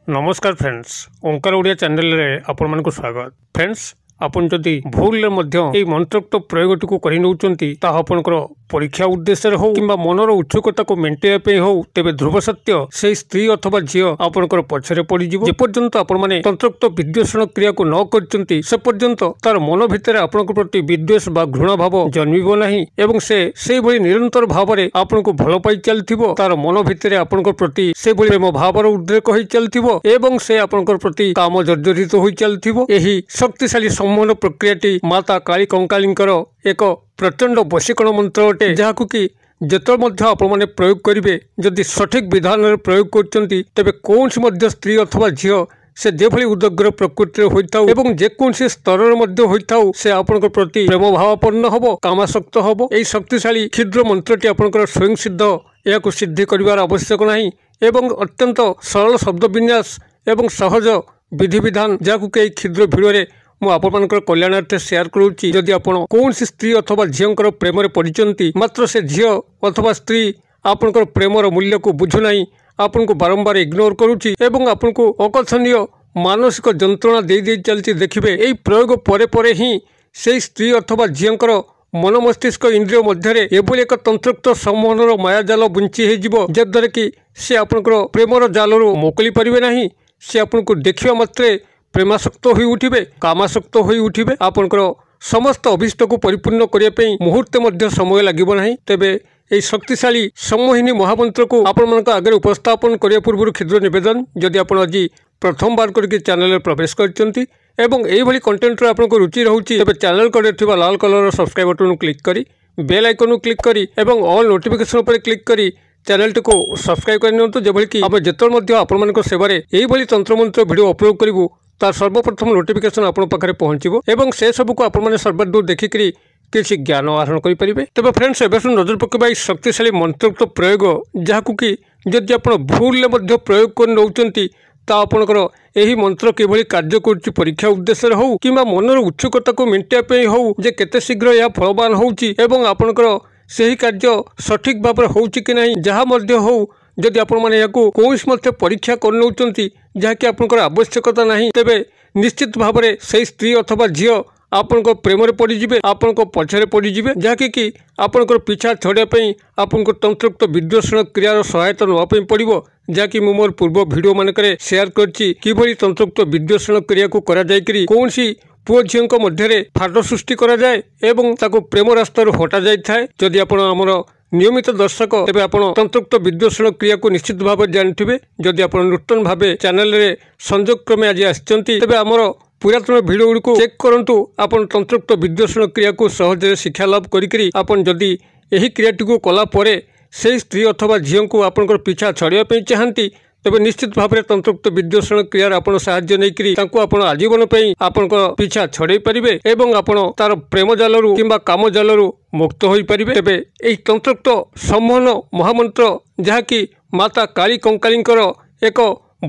नमस्कार फ्रेंड्स, ओंकार ओडिया चैनल रे आपण मानक स्वागत। फ्रेंड्स, आपण जदि भूल मध्य मंत्रोक्त प्रयोगटी को कर परीक्षा उद्देश्य हो कि मनर उत्सुकता को मेन्टेन हो तेरे ध्रुव सत्य से स्त्री अथवा झी आपंकर पछरे पड़ज जेपर्यंत आपण तंत्रोक्त विद्वेषण क्रिया को न कर से पर्यंत तार मन भितर आपण प्रति विद्वेष बा घृणा भाव जन्म ना से निरंतर भाव में आपन को भल पाई चलथिबो तार मन भितर आपण प्रति से प्रेम भावर उद्रेक हो चलथिबो से आपन प्रति काम जर्जरित हो चलथिबो। एही शक्तिशाली सम्मोहन प्रक्रियाटी माता काली कंकालींकर एक प्रचंड वशीकरण मंत्र अटे जहाकु कि जेतो मध्य आपण प्रयोग करेंगे जदि सठिक विधान प्रयोग करचंती तेबे कोनसी मध्य स्त्री अथवा झील से जेभली उदग्र प्रकृति होइथाउ एवं जेकोसी स्तर होइथाउ से आपन प्रति प्रेम भावापन्न हबो कामासक्त हबो। एई शक्तिशाली क्षुद्र मंत्रटी आपनकर स्वयं सिद्ध या सिद्धि करिवार आवश्यक नाही एवं अत्यंत सरल शब्द विन्यास एवं सहज विधि विधान जहाकु के क्षुद्र भिडियो मुझे कल्याणार्थे शेयर करुच्ची। जदि आपण कौन स्त्री अथवा झीर प्रेम पड़ती मात्र से झी अथवा स्त्री आपणकर प्रेमर मूल्य को बुझुना आपन को बारंबार इग्नोर करुच्ची एवं आपन को अकथनीय मानसिक जंत्रणा दे चलती देखिए यही प्रयोग परे परे ही से स्त्री अथवा झीर मन मस्तिष्क इंद्रिय मध्य एभली एक तंत्रोक्त सम्मोहन मायाजाल बुंची जद्वारा कि सी आपणकर प्रेमर जालू मोकली पारे ना सी आपन को देखा मात्रे प्रेमासक्त हो उठिबे कामासक्त हो उठिबे आपनकर समस्त अभिष्ट को परिपूर्ण करने मुहूर्ते मध्य समय लगिबो नाही। तेबे यही शक्तिशाली सम्मोहिनी महामंत्र को आपण मानक आगे उपस्थापन करने पूर्व क्षुद्र निवेदन जदि आपण आज प्रथम बार करके चैनल प्रवेश करचंती एवं एही कंटेंट आपनको रुचि रहउची तेबे चैनल करे थिबा लाल कलर सब्सक्राइब बटन क्लिक करी बेल आइकन क्लिक करी एवं ऑल नोटिफिकेशन पर क्लिक करी चैनल टी को सब्सक्राइब करनियंतु जेभली कि आमे जेतल मध्य आपण मानक सेवारे एही भली तंत्र मंत्र वीडियो अपलोड करिवु तार सर्वप्रथम नोटिफिकेशन आपण पाखरे पहुंचीबो एवं से सब को आपण माने सर्वदूर देखिकरी किसी ज्ञान आहरण करि परिबे। तबे फ्रेंड्स एबेसु नजर पकेबा ई शक्तिशाली मंत्रोक्त प्रयोग जहाकु कि जदि आपण भूल मध्य प्रयोग कर नउचंती ता आपणकर एही मंत्र किभली कार्य करुच्ची परीक्षा उद्देश्य हो कि मनर उत्सुकता को मेन्टेन हो जे केते शीघ्र या फलवान होउची एवं आपणकर सही कार्य सठिक भाव में होउची कि नहीं जहा मध्य हो जदि आपण माने याकू कोइस मध्य परीक्षा कर नउचंती जहाँकि आपनकर आवश्यकता नहीं तेबे निश्चित भाव में से स्त्री अथवा झी आपण प्रेम पड़े आपण पछरे पड़े जहाँकि कि आपनकर पीछा छड़ापी आपन तंत्रोक्त विद्वेषण क्रियार सहायता नापी पड़ो जहाँकि मोर पूर्व भिडियो मानक शेयर करछि किभली तंत्रोक्त विद्वेषण क्रिया को करा जायकरी कौनसी पुओ झील मध्य फाट सृष्टि करा जाए एवं ताको प्रेम रास्तार हटा जाए। जदि आपण आमर नियमित दर्शक तेबे आपण तंत्रोक्त विद्वेषण क्रिया को निश्चित भाव जानथिबे। जदि आपण नूतन भावे चैनल रे संयोग क्रमे आज आछंती तेबे आमर पुरातन भिडियो गुडी को चेक करंतु आपण तंत्रोक्त विद्वेषण क्रिया को सहज शिक्षा लाभ करी आपण जदि एही क्रियाटी को कला परे से स्त्री अथवा झील को आपनकर पीछा छड़िया पे चाहती तेबे निश्चित भाव में तंत्रोक्त विद्वेषण क्रियार आपण साहाय्य नैकरी तांको आपण आजीवन पई आपण पीछा छड़े परिबे एवं आपण तार प्रेम जालरू किंबा काम जालरू मुक्त होई परिबे। तेबे एही तंत्रोक्त सम्मोहन महामंत्र जहाँकि माता काली कंकालींकर एक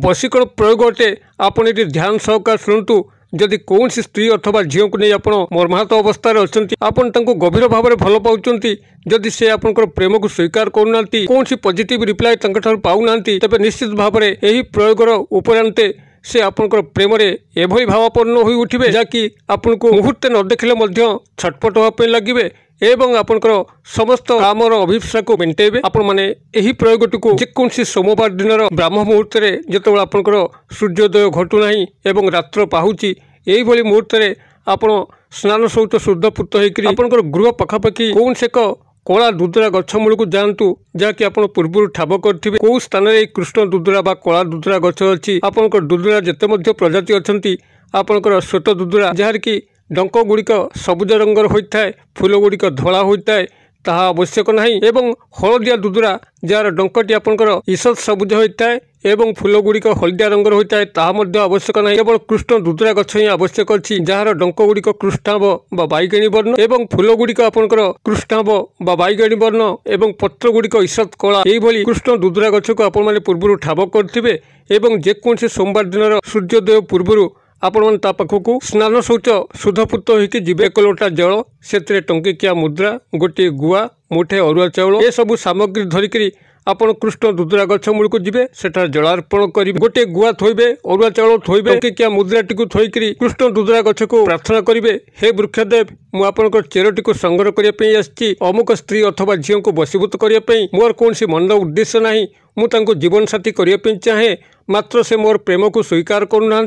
वशीकरण प्रयोग अटे आपण एटी ध्यान सहकार शुणुतु। जदि कौन स्त्री अथवा झील को नहीं आप मर्माहत अवस्था अच्छा आपन गभीर भाव में भल पाउचंती जदि से आपनकर प्रेम को स्वीकार करूना कौन सी पॉजिटिव रिप्लाई पाऊना तेबे निश्चित भाव में यही प्रयोगर उपरांते से आपनकर प्रेम रे एभली भावापन्न हो उठिबे जहाँकि आपन को मुहूर्ते न देखिले मध्य छटपट होगा लगे एवं आपनकर समस्त कामर अभिप्सा को मेन्टेबे। आपण माने एही प्रयोगटी को जेकोसी सोमवार दिन ब्राह्म मुहूर्त रे जेतबेला आपनकर सूर्योदय घटू नाही एवं रात्र पाहुची एही भली मुहूर्त रे आपण स्नान सहित शुद्धपूत होकर आपनकर गृह पखापाखि कौन से कला दुदुरा गछ मूल को जातु जहाँकि आप पूर्व ठाब करेंगे कौ स्थान में कृष्ण दुदुरा बा कला दुदुरा गछ अच्छी आपनकर दुदुरा जिते प्रजाति अच्छा आपनकर श्वेत दुदुरा जहाँ कि डंक गुड़िक सबुज रंगर होता है फूल गुड़िक धला होता है ताहा आवश्यक नहीं एवं हलदिया दुदुरा जार डंकटी आपनकर ईषद सबुज होता है एवं फूल गुड़िक हलदिया रंगर होता है ताहा मध्य आवश्यक नहीं केवल कृष्ण दुदुरा गछ ही आवश्यक अच्छी जार डंक गुड़िक कृष्णाभ बा बैगणी वर्ण एवं फूल गुड़िक आपनकर कृष्णाभ बा बैगणी वर्ण एवं पत्र गुड़िक ईषद कला यही कृष्ण दुदुरा गछ को आपण माने पूर्व ठाब करेंगे एवं जेकोसी सोमवार दिन सूर्योदय पूर्व आपण ता पाखक स्नान शौच शुद्धपूत होकर जीवे। 1 लोटा जल से टंकिकिया मुद्रा गोटे गुआ मुठे अरुआ चाउल ए सबू सामग्री धरिकी आपण कृष्ण दुदुरा गछ मूल को जीवे। सेठार जलार्पण करेंगे। गोटे गुआ थोइबे अरुआ चाउल थोइबे टंकिकिया मुद्राटी को थोइकरी कृष्ण दुदुरा गछ को प्रार्थना करेंगे। हे वृक्षदेव मु आपनकर चेरटी को संग्रह करने आसी अमुक स्त्री अथवा झील को वशीभूत करने मोर कौन मन उद्देश्य ना मुझे जीवन साथी करने चाहे मात्र से मोर प्रेम को स्वीकार करूना।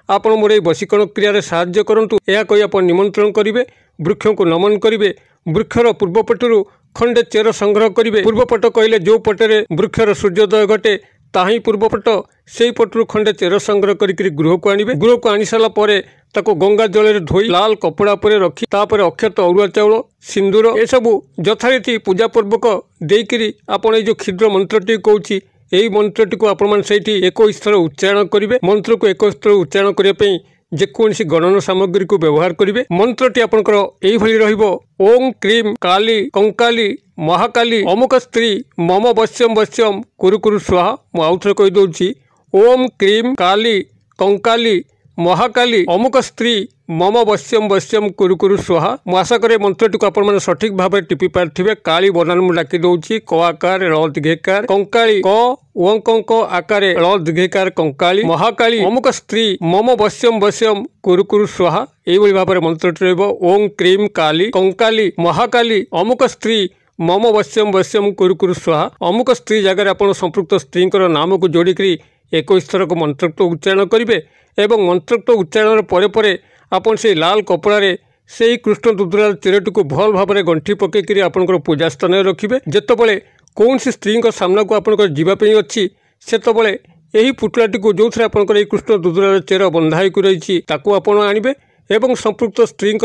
आपण मोर ये वशीकरण क्रिया साहाय्य करंतु। यह कही आप निमंत्रण करेंगे। वृक्ष को नमन करेंगे। वृक्षर पूर्वपटू खंडे चेर संग्रह करेंगे। पूर्वपट कहले जो पटे वृक्षर सूर्योदय घटे ताही पूर्वपट से पटू खंडे चेर संग्रह करके गृह को आने। गृह को आनी सारा ताको गंगा जल धोई लाल कपड़ा पर रखी तापर अक्षत अरुआ चाउल सिंदूर ए सबू यथारीति पूजापूर्वक देकरी आपण जो क्षुद्र मंत्रटी कहूँ यही मंत्रटी को आपण से 21 थर उच्चारण करेंगे। मंत्र को 21 थर उच्चारण करने जेकोसी गणन सामग्री को व्यवहार करेंगे। मंत्रटी आपंकर यही ओं क्रीम काली कंकाली महाकाली अमुक स्त्री मम वश्यम वश्यम कुरु कुरु स्वाहा। मुझे कहीदे ओं क्रीम काली कंकाली महाकाली अमुक स्त्री मम वश्यम वश्यम कुरु कुरु स्वाहा। मु आशा करे मंत्रटी को आपण सठिक भाव टिपि पार्थिबे। काली बनान मु डाकी दउची क आकार ळ दीर्घकार कंकाली क ओंक आकार ळ दीर्घकार कंकाली महाकाली अमुक स्त्री मम वश्यम वश्यम कुरु कुरु स्वाहा। एभली भाव मंत्रटी रहबो ओं क्रीम काली कंकाली महाकाली अमुक स्त्री मम वश्यम वश्यम कुरु कुरु स्वाहा। अमुक स्त्री जगह आप संपृक्त स्त्री नाम को जोड़िकी 21 थर को मंत्रोक्त उच्चारण करेंगे। एवं मंत्रोक्त उच्चारण पर आपन से लाल कपड़े से कृष्ण दुदुरा चेरटी को भल भाव में गंठी पकईकरी आपंकर पूजा स्थान रखिए। जितेबाला कौन स्त्री सामना को आपंकर जीवाई अच्छी सेतबले यही पुतलाटी को जो थे आपंकर कृष्ण दुदुरा चेर बंधा रही आपड़ आणवे एवं संपृक्त स्त्री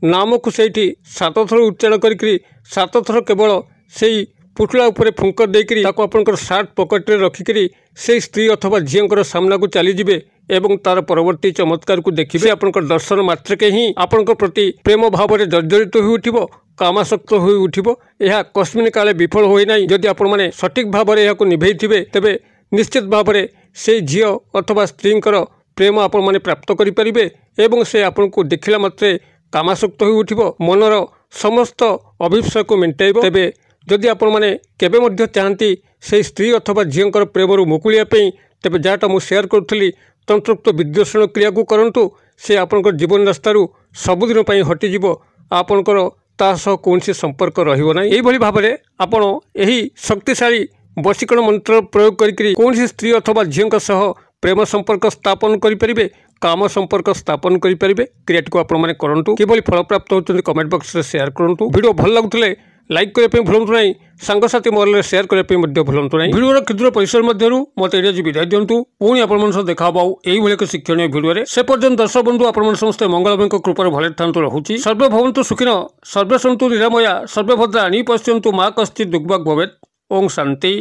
नाम को सही 7 थर उच्चारण करी 7 थर केवल से पुतला उपरे फुंकर देकरी ताको आपनकर सार्ट पॉकेट रे रखिकरी से स्त्री अथवा झींकर सामना को चली जिवे एवं तार परवर्ती चमत्कार को देखिए। आपनकर दर्शन मात्र के ही आपनकर प्रति प्रेम भाव में जर्जरित हो उठिबो कामासक्त हो उठिबो। यह कस्मिन काले विफल होई नाही। जदि आपण माने सठिक भाव में यह निभेइथिबे तेबे निश्चित भाव में से झील अथवा स्त्री प्रेम आपण माने प्राप्त करि परिबे एवं से आपन को देखिला मात्रे कामासक्त हो उठिबो मनर समस्त अभिप्सा को मेंटाइबो। तेबे जदि आपण माने केबे मध्य चाहती से स्त्री अथवा झींकर प्रेम मुकुलिया तेबे जहाँटा मुझे सेयार करुली तंत्रोक्त विद्वेषण क्रिया को करंतु से आपनकर जीवन रास्तारू सबुदिन पई हटिजिवो। आपनकर ता सह कौनसी संपर्क रहिबो नाही। एही भली भाबरे आपण एही शक्तिशाली वशीकरण मंत्र प्रयोग करिकरी कौनसी स्त्री अथवा झींक सह प्रेम संपर्क स्थापन करि परिबे काम संपर्क स्थापन करि परिबे। क्रियाटी को आपण माने करंतु किबोली फल प्राप्त होचंती कमेंट बॉक्स रे शेयर करंतु। वीडियो भल लागुतले लाइक करने भूलु ना सांगसाथी मोहल्ले शेयर करने भूलु ना। वीडियो क्षुद्र परिसर मध्य मत एरिया विदाय दिंतु पुणी आप देखा यही एक शिक्षणीय वीडियो से पर्यटन दर्शक बंधु आप समस्त मंगलमय कृपार भले था रहुची। सर्वे भवन्तु सुखिन सर्वे सन्तु निरामया सर्वे भद्राणि पश्यन्तु मा कश्चित् दुर्भाग् भवेत्। ओं शांति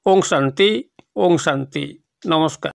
ओं शांति ओं शांति। नमस्कार।